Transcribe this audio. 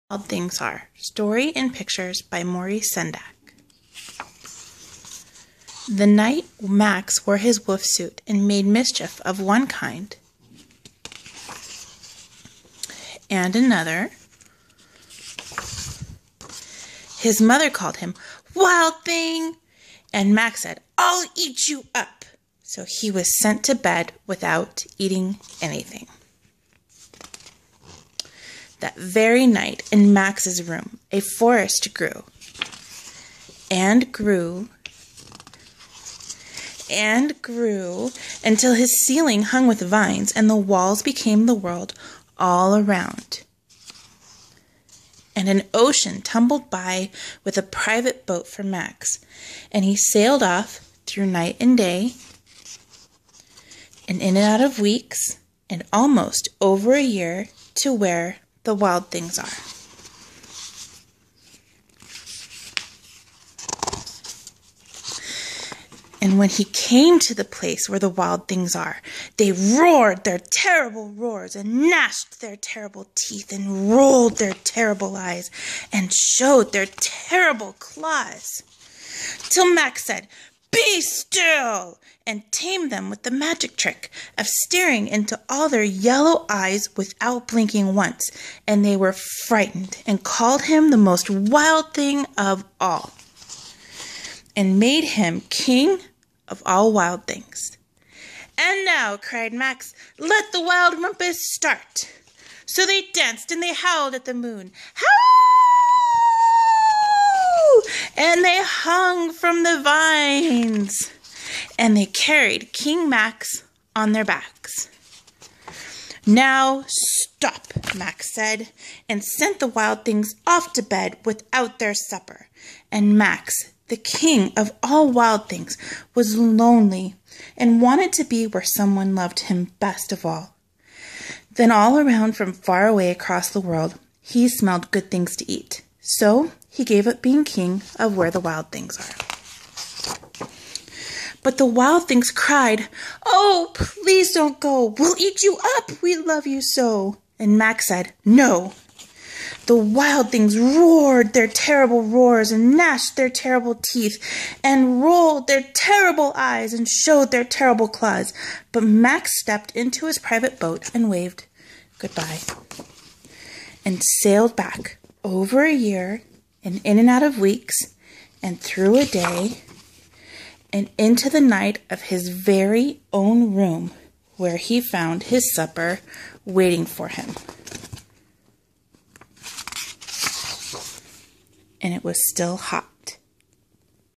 Wild Things Are. Story and pictures by Maurice Sendak. The night Max wore his wolf suit and made mischief of one kind and another, his mother called him "Wild Thing," and Max said, "I'll eat you up." So he was sent to bed without eating anything. That very night in Max's room, a forest grew and grew and grew until his ceiling hung with vines and the walls became the world all around. And an ocean tumbled by with a private boat for Max, and he sailed off through night and day and in and out of weeks and almost over a year to where the wild things are. And when he came to the place where the wild things are, they roared their terrible roars and gnashed their terrible teeth and rolled their terrible eyes and showed their terrible claws. Till Max said, "Be still!" and tamed them with the magic trick of staring into all their yellow eyes without blinking once, and they were frightened and called him the most wild thing of all, and made him king of all wild things. "And now," cried Max, "let the wild rumpus start." So they danced and they howled at the moon, "Howl!" and they hung from the vines, and they carried King Max on their backs. "Now stop," Max said, and sent the wild things off to bed without their supper. And Max, the king of all wild things, was lonely and wanted to be where someone loved him best of all. Then all around from far away across the world, he smelled good things to eat. So he gave up being king of where the wild things are. But the wild things cried, "Oh, please don't go. We'll eat you up. We love you so." And Max said, "No." The wild things roared their terrible roars and gnashed their terrible teeth and rolled their terrible eyes and showed their terrible claws. But Max stepped into his private boat and waved goodbye and sailed back over a year and in and out of weeks and through a day and into the night of his very own room, where he found his supper waiting for him. And it was still hot.